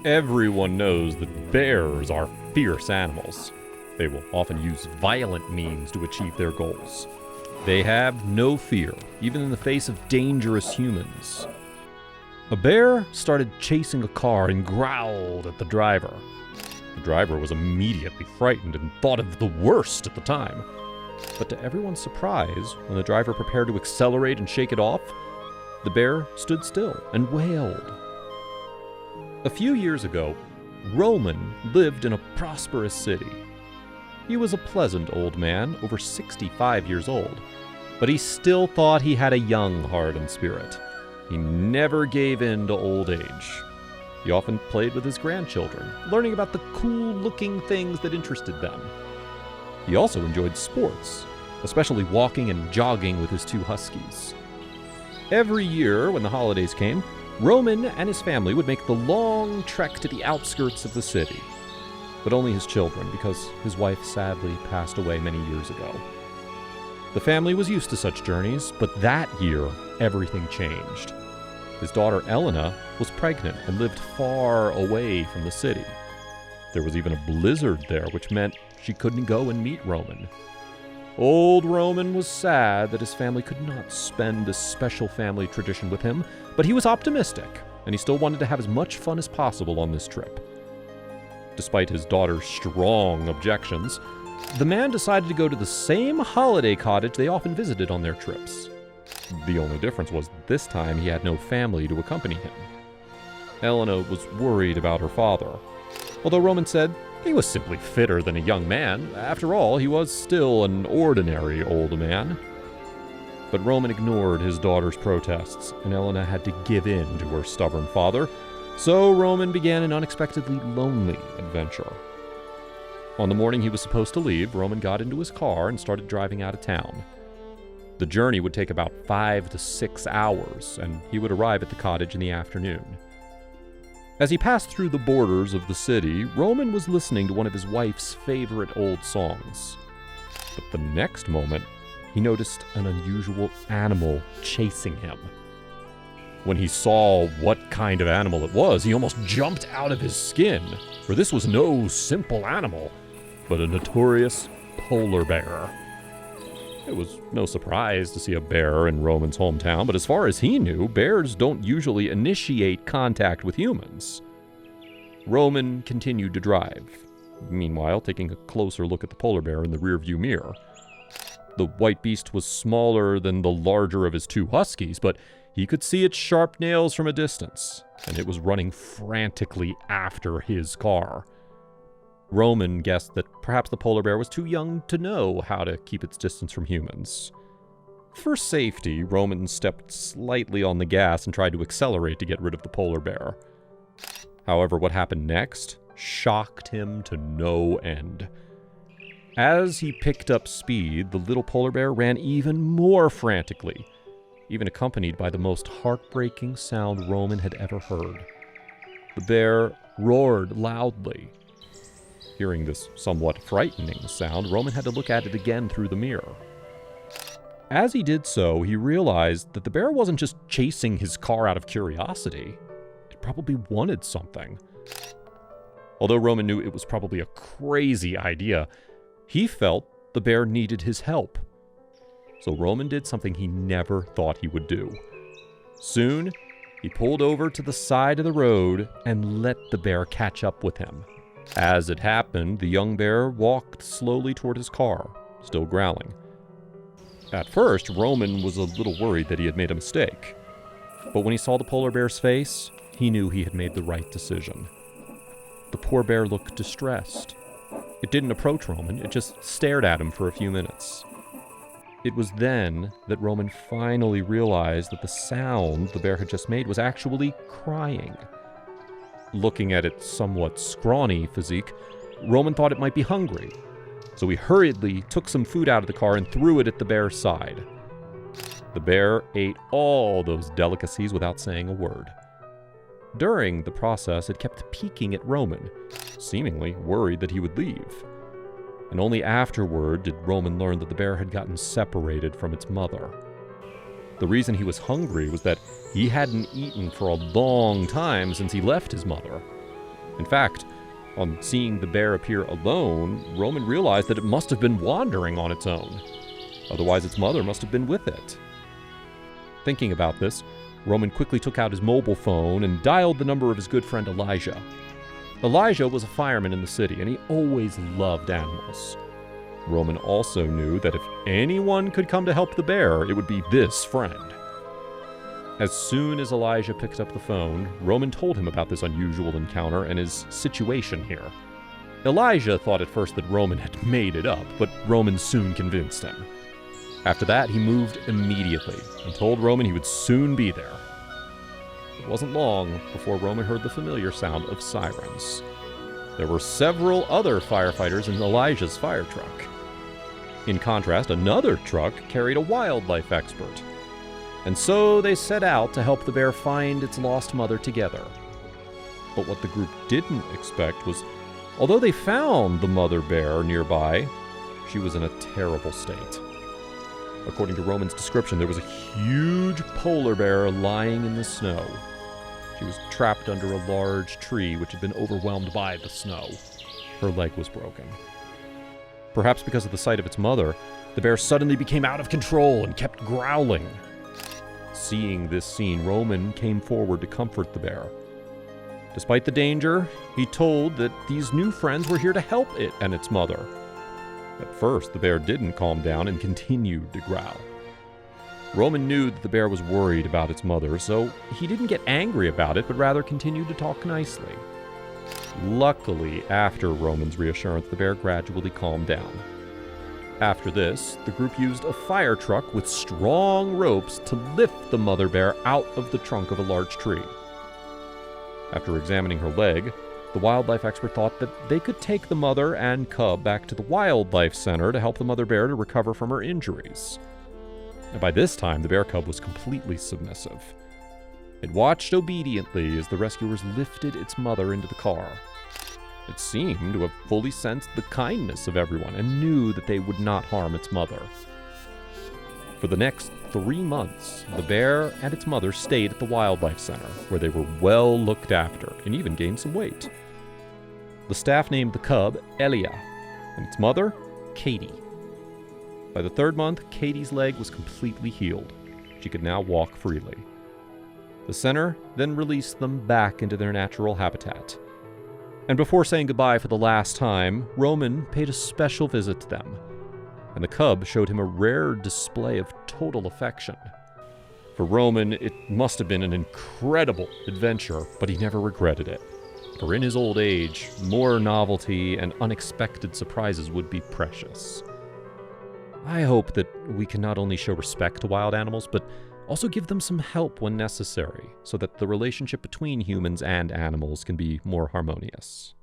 Everyone knows that bears are fierce animals. They will often use violent means to achieve their goals. They have no fear, even in the face of dangerous humans. A bear started chasing a car and growled at the driver. The driver was immediately frightened and thought of the worst at the time. But to everyone's surprise, when the driver prepared to accelerate and shake it off, the bear stood still and wailed. A few years ago, Roman lived in a prosperous city. He was a pleasant old man, over 65 years old, but he still thought he had a young heart and spirit. He never gave in to old age. He often played with his grandchildren, learning about the cool-looking things that interested them. He also enjoyed sports, especially walking and jogging with his two huskies. Every year, when the holidays came, Roman and his family would make the long trek to the outskirts of the city. But only his children, because his wife sadly passed away many years ago. The family was used to such journeys, but that year, everything changed. His daughter Elena was pregnant and lived far away from the city. There was even a blizzard there, which meant she couldn't go and meet Roman. Old Roman was sad that his family could not spend this special family tradition with him, but he was optimistic, and he still wanted to have as much fun as possible on this trip. Despite his daughter's strong objections, the man decided to go to the same holiday cottage they often visited on their trips. The only difference was this time he had no family to accompany him. Elena was worried about her father, although Roman said he was simply fitter than a young man. After all, he was still an ordinary old man. But Roman ignored his daughter's protests, and Elena had to give in to her stubborn father, so Roman began an unexpectedly lonely adventure. On the morning he was supposed to leave, Roman got into his car and started driving out of town. The journey would take about 5 to 6 hours, and he would arrive at the cottage in the afternoon. As he passed through the borders of the city, Roman was listening to one of his wife's favorite old songs. But the next moment, he noticed an unusual animal chasing him. When he saw what kind of animal it was, he almost jumped out of his skin, for this was no simple animal, but a notorious polar bear. It was no surprise to see a bear in Roman's hometown, but as far as he knew, bears don't usually initiate contact with humans. Roman continued to drive, meanwhile taking a closer look at the polar bear in the rearview mirror. The white beast was smaller than the larger of his two huskies, but he could see its sharp nails from a distance, and it was running frantically after his car. Roman guessed that perhaps the polar bear was too young to know how to keep its distance from humans. For safety, Roman stepped slightly on the gas and tried to accelerate to get rid of the polar bear. However, what happened next shocked him to no end. As he picked up speed, the little polar bear ran even more frantically, even accompanied by the most heartbreaking sound Roman had ever heard. The bear roared loudly. Hearing this somewhat frightening sound, Roman had to look at it again through the mirror. As he did so, he realized that the bear wasn't just chasing his car out of curiosity. It probably wanted something. Although Roman knew it was probably a crazy idea, he felt the bear needed his help. So Roman did something he never thought he would do. Soon, he pulled over to the side of the road and let the bear catch up with him. As it happened, the young bear walked slowly toward his car, still growling. At first, Roman was a little worried that he had made a mistake. But when he saw the polar bear's face, he knew he had made the right decision. The poor bear looked distressed. It didn't approach Roman, it just stared at him for a few minutes. It was then that Roman finally realized that the sound the bear had just made was actually crying. Looking at its somewhat scrawny physique, Roman thought it might be hungry, so he hurriedly took some food out of the car and threw it at the bear's side. The bear ate all those delicacies without saying a word. During the process, it kept peeking at Roman, seemingly worried that he would leave. And only afterward did Roman learn that the bear had gotten separated from its mother. The reason he was hungry was that he hadn't eaten for a long time since he left his mother. In fact, on seeing the bear appear alone, Roman realized that it must have been wandering on its own. Otherwise, its mother must have been with it. Thinking about this, Roman quickly took out his mobile phone and dialed the number of his good friend Elijah. Elijah was a fireman in the city, and he always loved animals. Roman also knew that if anyone could come to help the bear, it would be this friend. As soon as Elijah picked up the phone, Roman told him about this unusual encounter and his situation here. Elijah thought at first that Roman had made it up, but Roman soon convinced him. After that, he moved immediately and told Roman he would soon be there. It wasn't long before Roman heard the familiar sound of sirens. There were several other firefighters in Elijah's fire truck. In contrast, another truck carried a wildlife expert. And so they set out to help the bear find its lost mother together. But what the group didn't expect was, although they found the mother bear nearby, she was in a terrible state. According to Roman's description, there was a huge polar bear lying in the snow. She was trapped under a large tree which had been overwhelmed by the snow. Her leg was broken. Perhaps because of the sight of its mother, the bear suddenly became out of control and kept growling. Seeing this scene, Roman came forward to comfort the bear. Despite the danger, he told that these new friends were here to help it and its mother. At first, the bear didn't calm down and continued to growl. Roman knew that the bear was worried about its mother, so he didn't get angry about it, but rather continued to talk nicely. Luckily, after Roman's reassurance, the bear gradually calmed down. After this, the group used a fire truck with strong ropes to lift the mother bear out of the trunk of a large tree. After examining her leg, the wildlife expert thought that they could take the mother and cub back to the wildlife center to help the mother bear to recover from her injuries. And by this time, the bear cub was completely submissive. It watched obediently as the rescuers lifted its mother into the car. It seemed to have fully sensed the kindness of everyone and knew that they would not harm its mother. For the next 3 months, the bear and its mother stayed at the wildlife center, where they were well looked after and even gained some weight. The staff named the cub Elia, and its mother, Katie. By the 3rd month, Katie's leg was completely healed. She could now walk freely. The center then released them back into their natural habitat. And before saying goodbye for the last time, Roman paid a special visit to them, and the cub showed him a rare display of total affection. For Roman, it must have been an incredible adventure, but he never regretted it. For in his old age, more novelty and unexpected surprises would be precious. I hope that we can not only show respect to wild animals, but also give them some help when necessary, so that the relationship between humans and animals can be more harmonious.